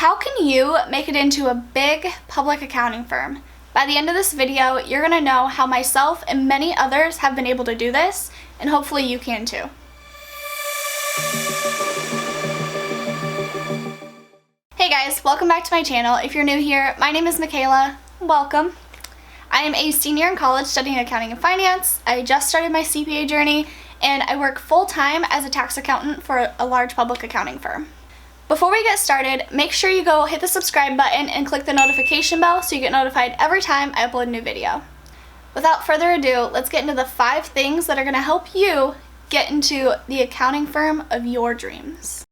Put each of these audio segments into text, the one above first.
How can you make it into a big public accounting firm? By the end of this video, you're going to know how myself and many others have been able to do this, and hopefully you can too. Hey guys, welcome back to my channel. If you're new here, my name is Michaela. Welcome. I am a senior in college studying accounting and finance. I just started my CPA journey, and I work full-time as a tax accountant for a large public accounting firm. Before we get started, make sure you go hit the subscribe button and click the notification bell so you get notified every time I upload a new video. Without further ado, let's get into the 5 things that are going to help you get into the accounting firm of your dreams.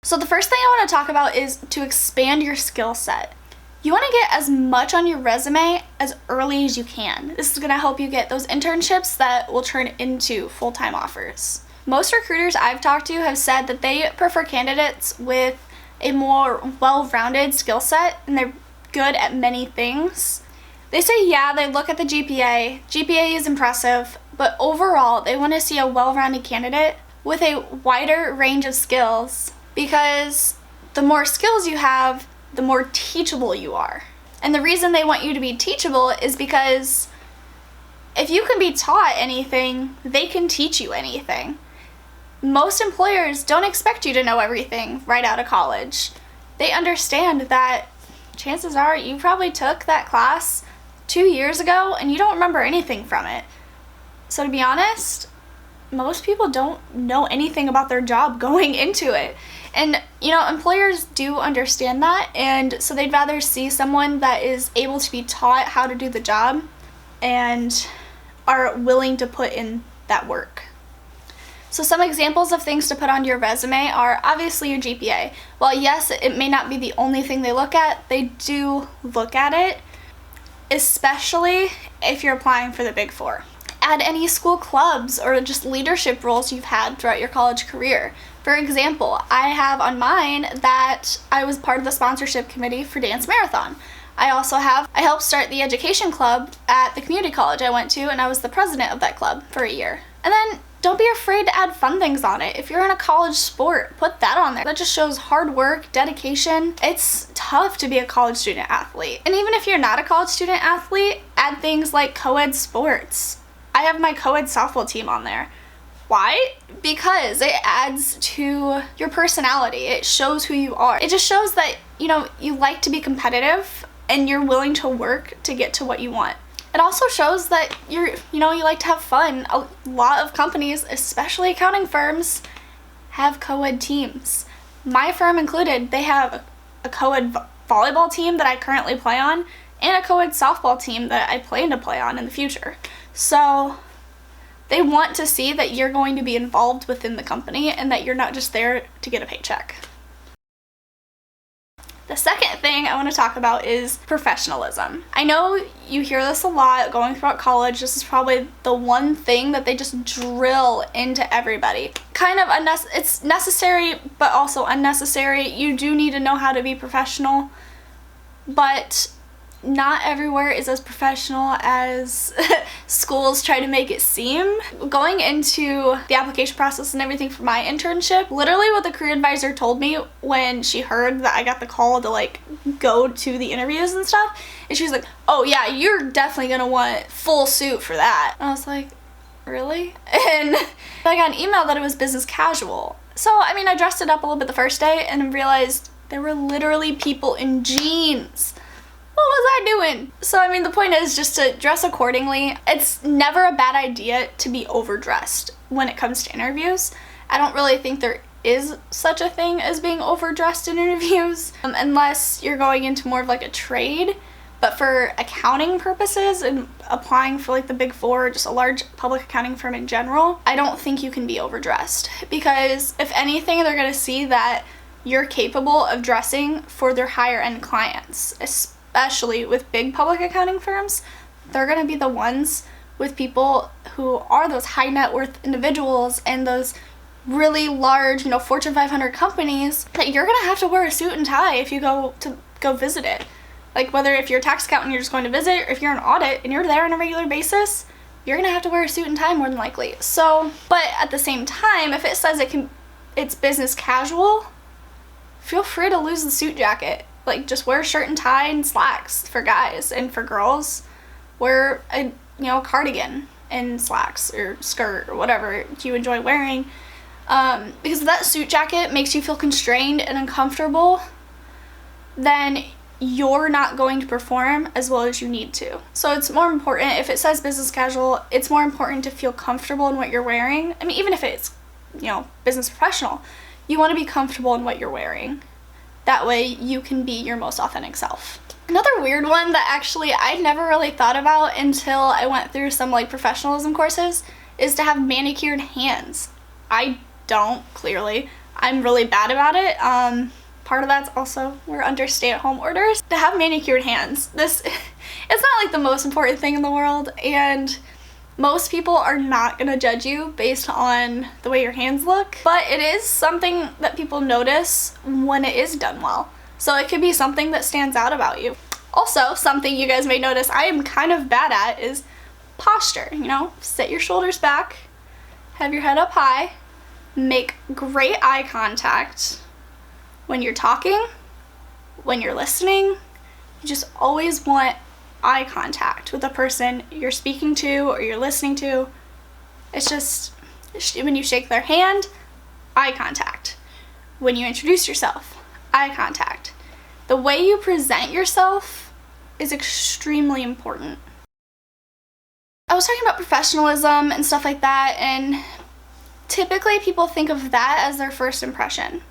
So the first thing I want to talk about is to expand your skill set. You want to get as much on your resume as early as you can. This is going to help you get those internships that will turn into full-time offers. Most recruiters I've talked to have said that they prefer candidates with a more well-rounded skill set and they're good at many things. They say, yeah, they look at the GPA. GPA is impressive, but overall, they want to see a well-rounded candidate with a wider range of skills because the more skills you have, the more teachable you are. And the reason they want you to be teachable is because if you can be taught anything, they can teach you anything. Most employers don't expect you to know everything right out of college. They understand that chances are you probably took that class 2 years ago and you don't remember anything from it. So to be honest, most people don't know anything about their job going into it. And employers do understand that, and so they'd rather see someone that is able to be taught how to do the job and are willing to put in that work. So some examples of things to put on your resume are obviously your GPA. While yes, it may not be the only thing they look at, they do look at it, especially if you're applying for the Big Four. Add any school clubs or just leadership roles you've had throughout your college career. For example, I have on mine that I was part of the sponsorship committee for Dance Marathon. I helped start the education club at the community college I went to, and I was the president of that club for a year. And then don't be afraid to add fun things on it. If you're in a college sport, put that on there. That just shows hard work, dedication. It's tough to be a college student athlete. And even if you're not a college student athlete, add things like co-ed sports. I have my co-ed softball team on there. Why? Because it adds to your personality. It shows who you are. It just shows that, you like to be competitive and you're willing to work to get to what you want. It also shows that you like to have fun. A lot of companies, especially accounting firms, have co-ed teams. My firm included, they have a co-ed volleyball team that I currently play on and a co-ed softball team that I plan to play on in the future. So they want to see that you're going to be involved within the company and that you're not just there to get a paycheck. The second thing I want to talk about is professionalism. I know you hear this a lot going throughout college. This is probably the one thing that they just drill into everybody. It's necessary, but also unnecessary. You do need to know how to be professional, but not everywhere is as professional as schools try to make it seem. Going into the application process and everything for my internship, literally what the career advisor told me when she heard that I got the call to go to the interviews and stuff, and she was like, oh yeah, you're definitely gonna want full suit for that. And I was like, really? And I got an email that it was business casual. So I dressed it up a little bit the first day and realized there were literally people in jeans. What was I doing? So the point is just to dress accordingly. It's never a bad idea to be overdressed when it comes to interviews. I don't really think there is such a thing as being overdressed in interviews, unless you're going into more of a trade. But for accounting purposes and applying for the Big Four, or just a large public accounting firm in general, I don't think you can be overdressed, because if anything, they're going to see that you're capable of dressing for their higher end clients, especially with big public accounting firms. They're going to be the ones with people who are those high net worth individuals and those really large, Fortune 500 companies that you're going to have to wear a suit and tie if you go visit it. Whether if you're a tax accountant, you're just going to visit, or if you're an audit and you're there on a regular basis, you're going to have to wear a suit and tie more than likely. So, but at the same time, if it says it's business casual, feel free to lose the suit jacket. Like, just wear a shirt and tie and slacks for guys, and for girls, wear a cardigan and slacks or skirt or whatever you enjoy wearing. Because if that suit jacket makes you feel constrained and uncomfortable, then you're not going to perform as well as you need to. So it's more important, if it says business casual, it's more important to feel comfortable in what you're wearing. I mean, even if it's, business professional, you want to be comfortable in what you're wearing. That way you can be your most authentic self. Another weird one that actually I never really thought about until I went through some professionalism courses is to have manicured hands. I don't, clearly. I'm really bad about it. Part of that's also we're under stay-at-home orders. To have manicured hands, it's not the most important thing in the world, and most people are not gonna judge you based on the way your hands look, but it is something that people notice when it is done well. So it could be something that stands out about you. Also, something you guys may notice I am kind of bad at is posture. Set your shoulders back, have your head up high, make great eye contact when you're talking, when you're listening. You just always want eye contact with the person you're speaking to or you're listening to. It's just, when you shake their hand, eye contact. When you introduce yourself, eye contact. The way you present yourself is extremely important. I was talking about professionalism and stuff like that, and typically people think of that as their first impression,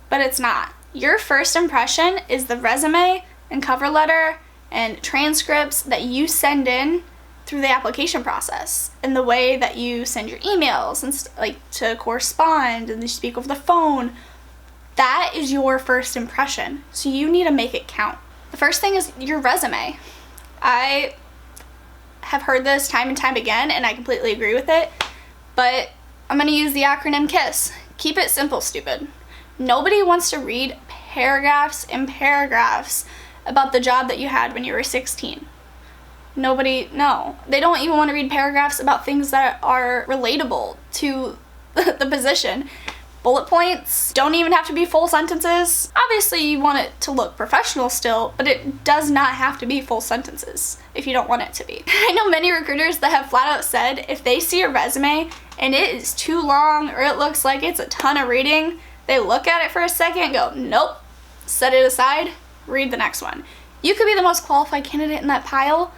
but it's not. Your first impression is the resume and cover letter and transcripts that you send in through the application process, and the way that you send your emails and to correspond and you speak over the phone. That is your first impression, so you need to make it count. The first thing is your resume. I have heard this time and time again, and I completely agree with it, but I'm going to use the acronym KISS. Keep it simple, stupid. Nobody wants to read paragraphs and paragraphs about the job that you had when you were 16. No. They don't even want to read paragraphs about things that are relatable to the position. Bullet points don't even have to be full sentences. Obviously, you want it to look professional still, but it does not have to be full sentences if you don't want it to be. I know many recruiters that have flat out said if they see a resume and it is too long or it looks like it's a ton of reading, they look at it for a second and go, nope, set it aside, read the next one. You could be the most qualified candidate in that pile,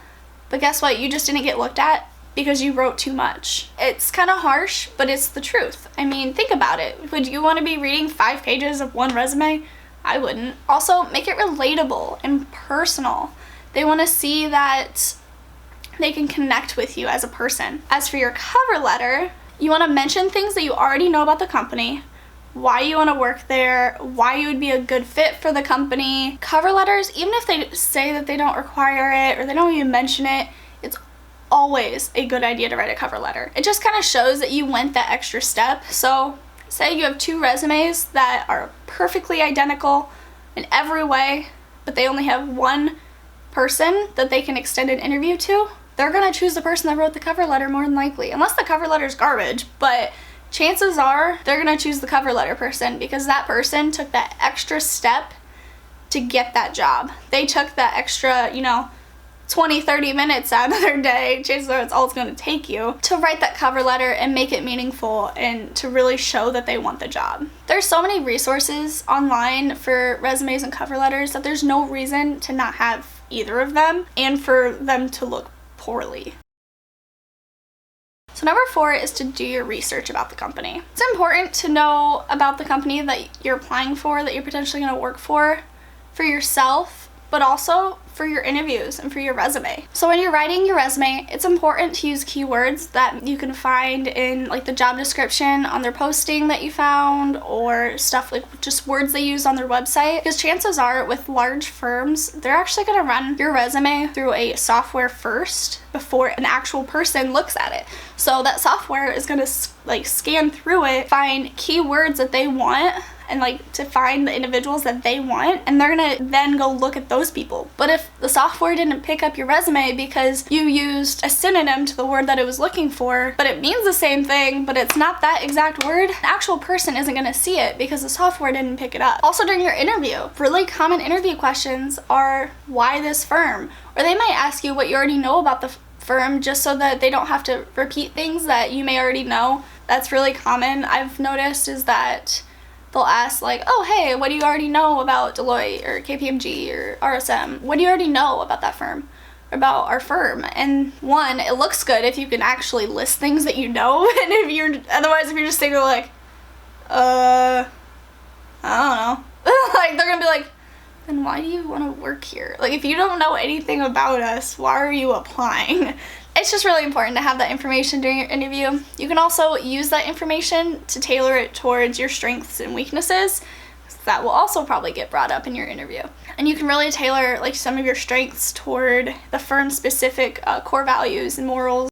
but guess what? You just didn't get looked at because you wrote too much. It's kind of harsh, but it's the truth. I mean, think about it. Would you want to be reading 5 pages of one resume? I wouldn't. Also, make it relatable and personal. They want to see that they can connect with you as a person. As for your cover letter, you want to mention things that you already know about the company, why you want to work there, why you would be a good fit for the company. Cover letters, even if they say that they don't require it or they don't even mention it, it's always a good idea to write a cover letter. It just kind of shows that you went that extra step. So say you have 2 resumes that are perfectly identical in every way, but they only have one person that they can extend an interview to. They're gonna choose the person that wrote the cover letter more than likely, unless the cover letter's garbage, but chances are they're gonna choose the cover letter person because that person took that extra step to get that job. They took that extra, 20-30 minutes out of their day, chances are it's all it's going to take you, to write that cover letter and make it meaningful and to really show that they want the job. There's so many resources online for resumes and cover letters that there's no reason to not have either of them and for them to look poorly. So number 4 is to do your research about the company. It's important to know about the company that you're applying for, that you're potentially going to work for yourself, but also for your interviews and for your resume. So when you're writing your resume, it's important to use keywords that you can find in the job description on their posting that you found, or stuff just words they use on their website, because chances are with large firms, they're actually going to run your resume through a software first before an actual person looks at it. So that software is going to scan through it, find keywords that they want, and like to find the individuals that they want, and they're gonna then go look at those people. But if the software didn't pick up your resume because you used a synonym to the word that it was looking for, but it means the same thing, but it's not that exact word, the actual person isn't gonna see it because the software didn't pick it up. Also during your interview, really common interview questions are, why this firm? Or they might ask you what you already know about the firm just so that they don't have to repeat things that you may already know. That's really common, I've noticed, is that they'll ask like, oh hey, what do you already know about Deloitte or KPMG or RSM? What do you already know about that firm? About our firm? And one, it looks good if you can actually list things that you know, and if you're just thinking like, I don't know. Like they're gonna be like, then why do you want to work here? Like if you don't know anything about us, why are you applying? It's just really important to have that information during your interview. You can also use that information to tailor it towards your strengths and weaknesses. That will also probably get brought up in your interview. And you can really tailor like some of your strengths toward the firm's specific core values and morals.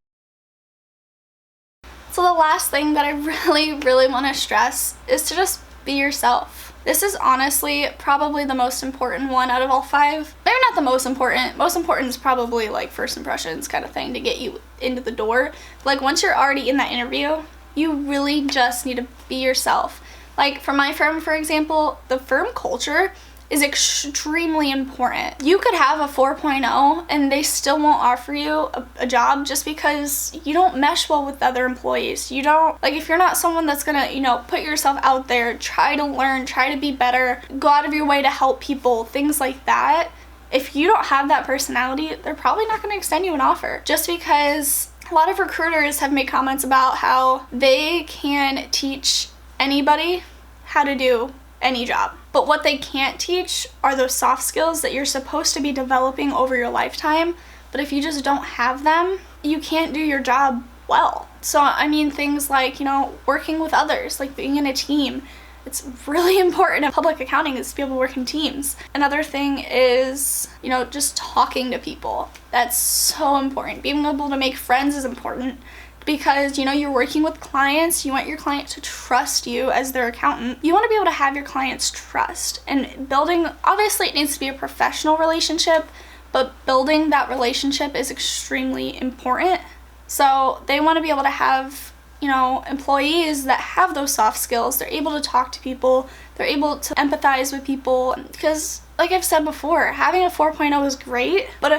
So the last thing that I really want to stress is to just be yourself. This is honestly probably the most important one out of all 5. Maybe not the most important. Most important is probably like first impressions kind of thing to get you into the door. Like once you're already in that interview, you really just need to be yourself. Like for my firm, for example, the firm culture is extremely important. You could have a 4.0 and they still won't offer you a job just because you don't mesh well with other employees. You don't, like if you're not someone that's gonna, you know, put yourself out there, try to learn, try to be better, go out of your way to help people, things like that. If you don't have that personality, they're probably not gonna extend you an offer. Just because a lot of recruiters have made comments about how they can teach anybody how to do any job. But what they can't teach are those soft skills that you're supposed to be developing over your lifetime. But if you just don't have them, you can't do your job well. So I mean things like, you know, working with others, like being in a team. It's really important in public accounting is to be able to work in teams. Another thing is, you know, just talking to people. That's so important. Being able to make friends is important. Because, you know, you're working with clients, you want your client to trust you as their accountant. You want to be able to have your clients trust. And building, obviously it needs to be a professional relationship, but building that relationship is extremely important. So they want to be able to have, you know, employees that have those soft skills. They're able to talk to people, they're able to empathize with people. Because like I've said before, having a 4.0 is great, but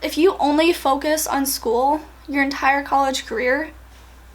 if you only focus on school your entire college career,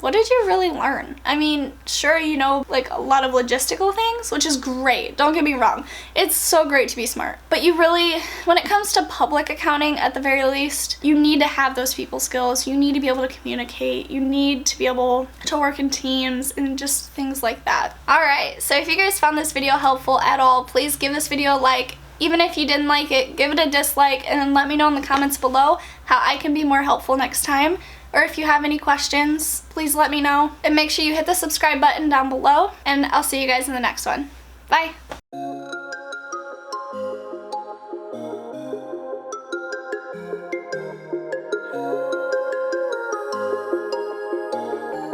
what did you really learn? I mean, sure, you know, like a lot of logistical things, which is great, don't get me wrong. It's so great to be smart. But you really, when it comes to public accounting, at the very least, you need to have those people skills. You need to be able to communicate. You need to be able to work in teams and just things like that. Alright, so if you guys found this video helpful at all, please give this video a like. Even if you didn't like it, give it a dislike and then let me know in the comments below how I can be more helpful next time. Or if you have any questions, please let me know. And make sure you hit the subscribe button down below, and I'll see you guys in the next one. Bye!